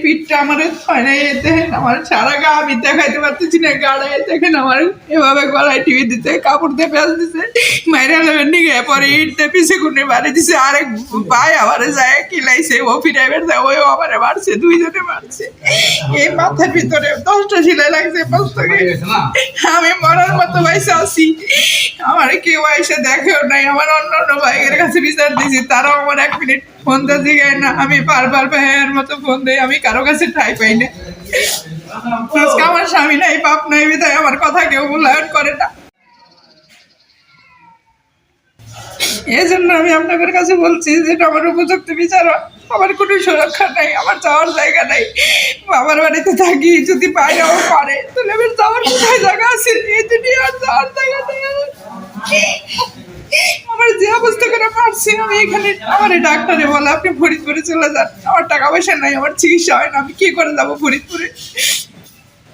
পিঠটা আমার ছয়নাই দেখেন আমার সারা গা আমি দেখাইতে পারতেছি না, গাড়ায় দেখেন আমার এভাবে গলায় টিভি দিতে কাপড় দিয়ে পেঁয়াজ দিছে মাইরা নেবেন নিগে পরে ইটতে পিছিয়ে গুনে বাড়ি দিছে। আরেক ভাই আমারে যায় কিলাইছে, ও ফিরাইবার যায়, ওই আমারে মারছে, দুইজনে মারছে। এই মাথার ভিতরে 10টা সেলাই লাগছে, আমি মরার মতো পয়সা আছি। আমার কেউ এসে দেখেও নাই, আমার অন্য অন্য ভাইয়ের কাছে বিচার দিয়েছি, তারাও আমার 1 মিনিট ফোন দিয়ে জিগায় না। আমি বারবার ভাইয়ের মতো ফোন দেই, আমি কারো কাছে ঠাই পাই না। আজকে আমার স্বামী নাই, বাপ নাই, বিধায় আমার কথা কেউ মূল্যায়ন করে না। এই জন্য আমি আপনাদের কাছে বলছি যে আমার উপযুক্ত বিচার, আমার কোনো সুরক্ষা নাই, আমার যাওয়ার জায়গা নাই। বাবার বাড়িতে থাকি, যদি বাইরেও করে তাহলে আমার যাওয়ার কোথায় জায়গা আছে? এই দুনিয়া আর যাওয়ার জায়গা নেই আমার। যে অবস্থা করে পারছি আমি এখানে, আমার ডাক্তারে বলে আপনি ফরিদপুরে চলে যান, আমার টাকা পয়সা নাই, আমার চিকিৎসা হয় না, আমি কি করে যাবো ফরিদপুরে?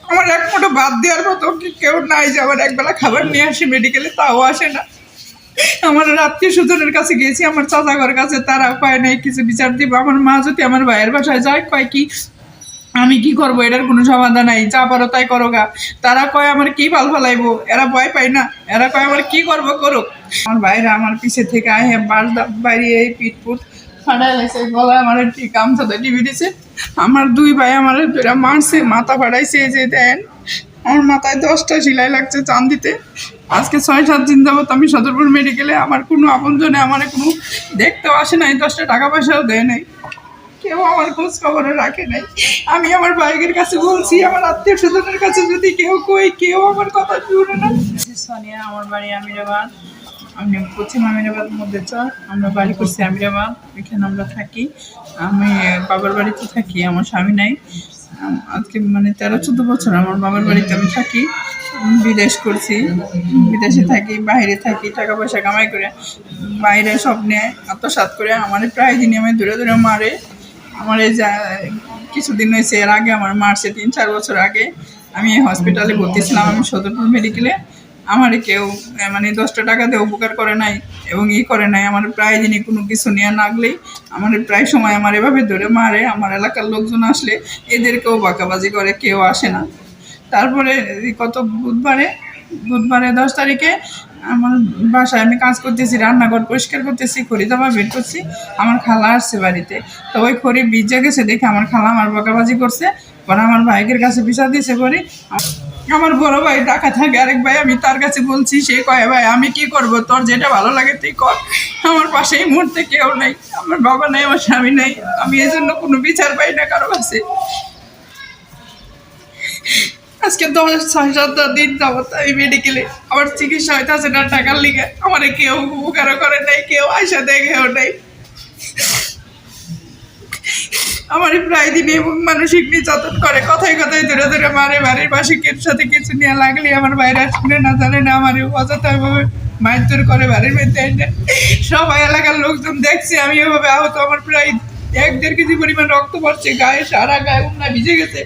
আমার এক মুঠো ভাত দেওয়ার মতো কেউ নাই যে আমার একবেলা খাবার নিয়ে আসে মেডিকেলে, তাও আসে না। আমার আত্মীয় স্বজনের কাছে গিয়েছি, আমার চাচাঘর কাছে, তারা পায় নাই কিছু বিচার দিব। আমার মা যদি আমার ভাইয়ের বাসায় যায়, কয় কি আমি কি করবো, এটার কোনো সমাধান নাই, যা পারো তাই করো গা। তারা কয় আমার কি ভাল ফালাইবো, এরা ভয় পায় না, এরা কয় আমার কি করবো করুক। আমার ভাইরা আমার পিছে থেকে আহে বাইরে পিটপুট ফাটাই লাগছে, গলায় আমার গামছাতে টিভি দিছে। আমার 2 ভাই আমার মারছে, মাথা ফাটাইছে, যে দেন আমার মাথায় 10টা সেলাই লাগছে চান্দিতে। আজকে 6-7 দিন যাবত আমি সদরপুর মেডিকেলে, আমার কোনো আপনজনে আমার কোনো দেখতেও আসে নাই, 10টা টাকা পয়সাও দেয় নাই, কেউ আমার খোঁজ খবরও রাখে নাই। আমি আমার ভাইয়ের কাছে বলছি, আমার আত্মীয় স্বজনের কাছে যদি কেউ কই, কেউ আমার কথা শুনে না। সোনিয়া, আমার বাড়ি আমিরাবাদ, আমি পশ্চিম আমিরাবাদ মধ্যে চর, আমরা বাড়ি করছি আমিরাবাদ, এখানে আমরা থাকি। আমি বাবার বাড়িতে থাকি, আমার স্বামী নাই। আজকে মানে 13-14 বছর আমার বাবার বাড়িতে আমি থাকি। বিদেশ করছি, বিদেশে থাকি, বাইরে থাকি, টাকা পয়সা কামাই করে বাইরে স্বপ্নে আত্মসাৎ করে আমার প্রায় দিনই আমি দূরে দূরে মারে। আমার এই যা কিছুদিন হয়েছে, এর আগে আমার মারছে 3-4 বছর আগে। আমি হসপিটালে ভর্তি ছিলাম, আমি সদরপুর মেডিকেলে। আমার কেউ মানে 10টা টাকা দিয়ে উপকার করে নাই এবং করে নাই। আমার প্রায় দিনই কোনো কিছু নিয়ে লাগলেই আমার প্রায় সময় আমার এভাবে ধরে মারে। আমার এলাকার লোকজন আসলে এদেরকেও বাঁকাবাজি করে, কেউ আসে না। তারপরে কত বুধবারে 10 তারিখে আমার বাসায় আমি কাজ করতেছি, রান্নাঘর পরিষ্কার করতেছি, খড়ি দাবা বের করছি, আমার খালা আসছে বাড়িতে। তো ওই খড়ি ভিজে গেছে দেখে আমার খালা আমার বকাবাজি করছে, পরে আমার ভাইয়ের কাছে বিচার দিয়েছে। পরে আমার বড় ভাই ঢাকা থাকে, আরেক ভাই, আমি তার কাছে বলছি, সে কয় ভাই আমি কি করব, তোর যেটা ভালো লাগে তুই কর। আমার পাশে এই মুহূর্তে কেউ নাই, আমার বাবা নাই, আমার স্বামী নাই, আমি এই জন্য কোনো বিচার পাই না কারো কাছে। আজকে 6-7 দিন যাবত আমি মেডিকেলে, আমার চিকিৎসা হইতে আছে না টাকার লিগে, আমার কেউ উপকারও করে নাই, কেউ আয়সা দেখেও নাই। আমার প্রায় দিনে মানসিক নির্যাতন করে, কথায় কথায় দূরে দূরে মারে। বাড়ির পাশে কেউ সাথে কিছু নিয়ে লাগলে আমার বাইরে শুনে না, জানে না, আমার অযথাভাবে মারধর করে বাড়ির মধ্যে। সবাই এলাকার লোকজন দেখছে আমি এভাবে আহত, আমার প্রায় 1-1.5 কেজি পরিমাণ রক্ত পড়ছে গায়ে, সারা গায়ে উন্না ভিজে গেছে।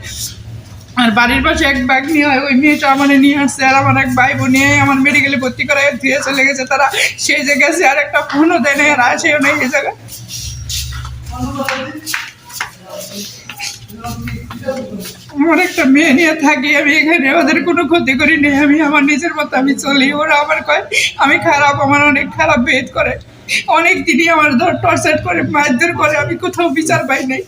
আর বাড়ির পাশে এক ব্যাগ নিয়ে হয়, ওই মেয়েটা আমার নিয়ে আসছে, আর আমার এক ভাই বোন নিয়ে আমার মেডিকেলে ভর্তি করা দিয়ে চলে গেছে তারা। সেই জায়গায় গেছে, আর একটা ফোনও দেয় নাই, আর আসেও নেই এই জায়গায়। আমার একটা মেয়ে নিয়ে থাকি আমি এখানে, ওদের কোনো ক্ষতি করি নেই, আমি আমার নিজের মতো আমি চলি। ওরা আমার কয় আমি খারাপ, আমার অনেক খারাপ ভেদ করে, অনেক দিনই আমার টর্চার করে, মারধর করে, আমি কোথাও বিচার পাই নাই।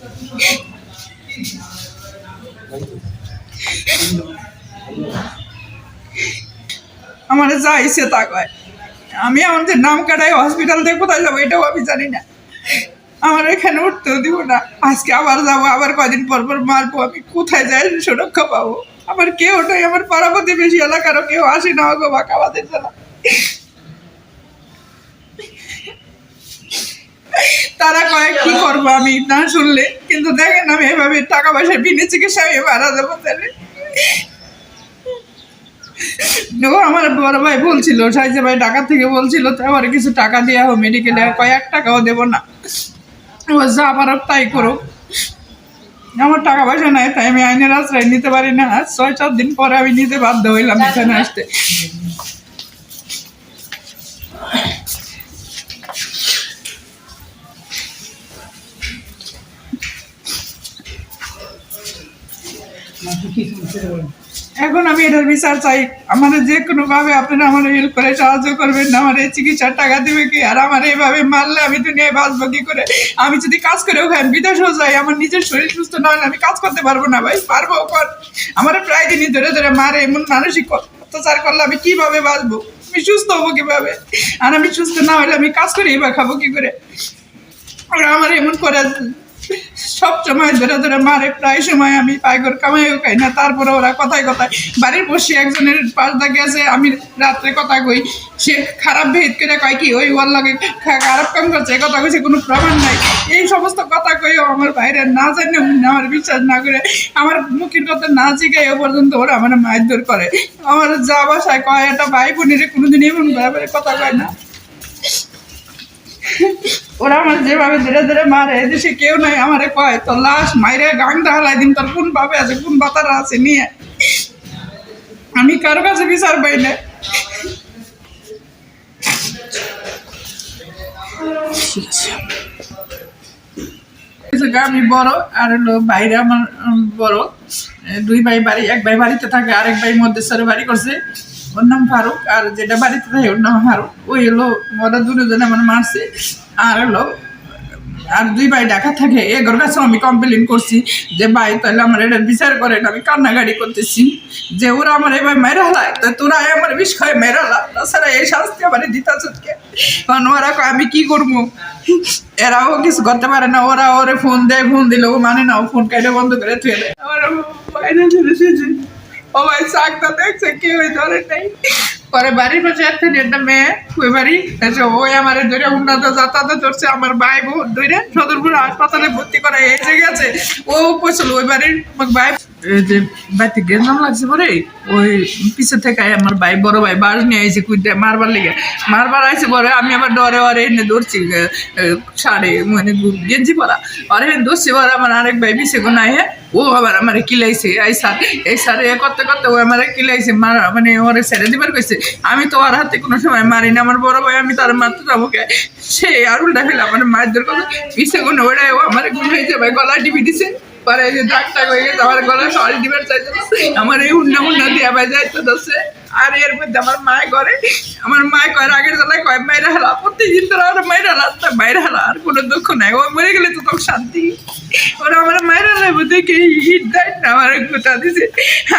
আমার যা ইচ্ছে তা কয়, আমি আমাদের নাম কাটাই হসপিটাল থেকে কোথায় যাবো এটাও আমি জানি না। আমার এখানে উঠতেও দিব না, আজকে আবার যাবো, আবার কদিন পর পর মারবো, আমি কোথায় যাই সুরক্ষা পাবো? আমার কেউ নাই, আমার পাড়া প্রতিবেশী এলাকারও কেউ আসে না গো বাঁকা আমাদের জেলা। তারা কয় কি করবো আমি না শুনলে, কিন্তু দেখেন আমি এভাবে টাকা পয়সা বিনা চিকিৎসা আমি মারা যাবো। তাহলে আমার বড় ভাই বলছিল, সাইজে ভাই ঢাকা থেকে বলছিল, তো আমার কিছু টাকা দেওয়া হোক মেডিকেলে, 1 টাকাও দেবো না, যা পারো তাই করো। আমার টাকা পয়সা নাই, তাই আমি আইনের আশ্রয় নিতে পারি না। 6-7 দিন পরে আমি নিতে বাধ্য হইলাম এখানে আসতে। এখন আমি এটার বিচার চাই। আমার যে কোনো ভাবে আপনারা আমার হেল্প করে সাহায্য করবেন না, আমার এই চিকিৎসার টাকা দিবে কি? আর আমার এইভাবে মারলে আমি দুনিয়ায় বাঁচবো কি করে? আমি যদি কাজ করেও খাই, বিদেশেও যাই, আমার নিজের শরীর সুস্থ না হলে আমি কাজ করতে পারবো না ভাই। পারবো কর, আমার প্রায় দিনই ধরে ধরে মারে, এমন মানসিক অত্যাচার করলে আমি কিভাবে বাঁচবো? আমি সুস্থ হবো কিভাবে? আর আমি সুস্থ না হলে আমি কাজ করি বা খাবো কি করে? আর আমার এমন করে সব সময় ধরে ধরে মারে, প্রায় সময় আমি পাইগর কামাইও খাই না, তারপরে ওরা কথায় কথায় বাড়ির বসে একজনের পাশ দাগে আছে, আমি রাত্রে কথা কই, সে খারাপ ভেদ করে কয় কি ওই ওর লাগে খারাপ কাম করছে, কথা কইছে কোনো প্রমাণ নাই। এই সমস্ত কথা কইও আমার বাইরে না জানে, আমার বিশ্বাস না করে, আমার মুখের কথা না জিগাইও পর্যন্ত ওরা আমার মারধর করে। আমার যা বাসায় কয়, একটা ভাই বোনের কোনোদিন এমন কথা কয় না। ওরা আমার যেভাবে ধীরে ধীরে মারে, দেশে কেউ নাই, আমারে কয় তো লাশ মাইরে গাংটা হালাই দিন, তোর কোন ভাবে আছে, কোন বাতারা আছে নিয়ে। আমি কারো কাছে বিচার পাই না। আমি বড়, আর হলো বাইরে আমার বড় দুই ভাই বাড়ি, এক ভাই বাড়িতে থাকে, আরেক ভাই মধ্যস্থরে বাড়ি করছে, ওর নাম ফারুক। আর যেটা বাড়িতে থাকে ওর নাম ফারুক। ওই হলো ওরা দুজনে আমার মারছে। আর হলো আর দুই ভাই ঢাকা থাকে, এগোর কাছেও আমি কমপ্লেন করছি যে ভাই তাহলে আমার এটার বিচার করেন। আমি কান্নাকাড়ি করতেছি যে ওরা আমার এবার মেরে হালায়, তো তোরা আমার বিষ খায় মেরে হালা, তাছাড়া এই শাস্তি আমার দিতা চুটকে। কারণ ওরা কয় আমি কি করবো, এরাও কিছু করতে পারে না। ওরা ওরে ফোন দেয়, ফোন দিলে ও মানে না, ও ফোন কেটে বন্ধ করে থুয়ে দেয়। আমার বাইরে ছেড়েছে, ও ভাই চাকটা দেখছে কেউ ধরে নেই। পরে বাড়ির পাশে একটা মেয়ে, ওই বাড়ি ওই আমার ধরে উন্নত যাতায়াত করছে, আমার ভাই বোন ধরে সদরপুর হাসপাতালে ভর্তি করা এসে গেছে। ও পৌঁছলো ওই বাড়ির ভাই, যে বাড়িতে গেঞ্জাম লাগছে পরে ওই পিছে থেকে আমার ভাই বড় ভাই বাস নিয়ে আইছে কুইতে মারবার লেগে, মারবার আইছে পরে আমি আবার ডরে ওরে এনে ধরছি শাড়ি মানে গেঞ্জি পরা, আর এনে ধরছি পরে আমার আরেক ভাই পিছে গো নাই, ও আবার আমার কিলাইছে এই স্যার এ করতে করতে ও আমার কিলাইছে, মারা মানে ওরে ছেড়ে দিবার কইছে। আমি তো ওর হাতে কোনো সময় মারি না, আমার বড় ভাই আমি তার মারতে যাবো কে, সে আর উল্টা ফেলে আমার মারধর করলো পিছে কোনো ওটাই, ও আমার ঘুমাইছে ভাই, গলা টিপি দিছে। পরে এই যে ডাক্তার হয়ে গেছে, আমার গলা সরি দিবার চাইছে, আমার এই উন্না দিয়ে ভাই যাইতে ধরছে। আর এর মধ্যে আমার মায় করে, আমার মায় কয় আগের জ্বালায় কয় মাইরা হেলা, প্রত্যেকদিন তোরা ওরা মাইরা হালা, মাইরা হেলা, আর কোনো দুঃখ নাই, ও মরে গেলে তো তোর শান্তি। ওরা আমার মাইরা লাগবে দেখে হিট দেয় না, আমার গোটা দিছে,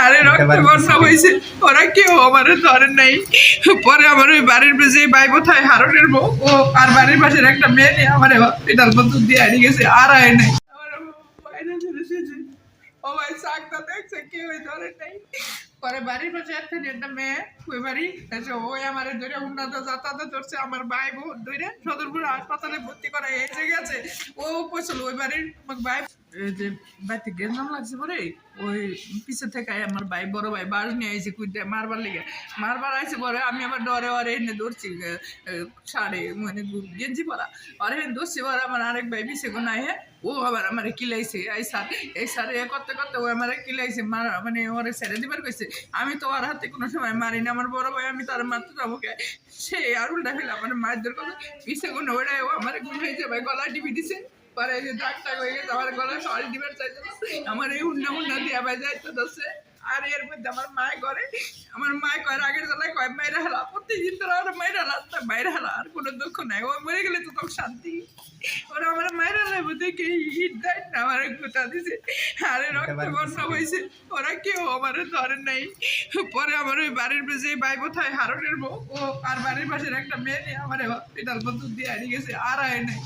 আরে রক্ত বর্ষা হয়েছে, ওরা কেউ আমার ধরে নাই। পরে আমার ওই বাড়ির যে ভাই বোথায় হারনের বউ, ও আর বাড়ির পাশের একটা মেয়ে নিয়ে আমার পেটাল বন্দুক দিয়ে হারিয়ে গেছে, আর আয় নাই। ও ভাই চাকটা দেখছে কেউ ধরে নাই। পরে বাড়ির পাশে একটা মেয়ে, ওই বাড়ি ওই আমার ধরে উন্নত যাতায়াত করছে, আমার ভাই বোন ধরে সদরপুর হাসপাতালে ভর্তি করা এসে গেছে। ও পৌঁছলো ওই বাড়ির ভাই, যে বাড়িতে গেঞ্জাম লাগছে পরে ওই পিছে থেকে আমার ভাই বড় ভাই বাস নিয়ে আইছে কুইতে মারবার লেগে, মারবার আইছে পরে আমি আবার ডরে ওরে এনে ধরছি শাড়ি মানে গেঞ্জি পরা, আর এনে ধরছি পরে আমার আরেক ভাই পিছে গো নাই, ও আবার আমার কিলাইছে এই স্যার এ করতে করতে ও আমার কিলাইছে, মারা মানে ওরে ছেড়ে দিবার কইছে। আমি তো ওর হাতে কোনো সময় মারি না, আমার বড় ভাই আমি তার মারতে যাবো কে, সে আর উল্টা ফেলে আমার মারধর করলো পিছে কোনো ওটাই, ও আমার ঘুমাইছে ভাই, গলা টিপি দিছে। পরে এই যে ডাক্তার হয়ে গেছে, আমার গলা সরি দিবার চাইছে, আমার এই উন্না দিয়ে ভাই যাইতে ধরছে। আর এর মধ্যে আমার মায় করে, আমার মায় কয় আগের জ্বালায় কয় মাইরা হেলা, প্রত্যেকদিন তোরা ওরা মাইরা হেলা, আর কোনো দুঃখ নাই, ও মরে গেলে তো তোর শান্তি। ওরা আমার মাইরা লাগবে দেখে হিট দেয় না, আমার গোটা দিছে, আরে রক্ত বর্ষা হয়েছে, ওরা কেউ আমার ধরে নাই। পরে আমার ওই বাড়ির যে ভাই বোথায় হারনের বউ, ও আর বাড়ির পাশের একটা মেয়ে নিয়ে আমার পেটাল বন্দুক দিয়ে হারিয়ে গেছে, আর আয় নাই।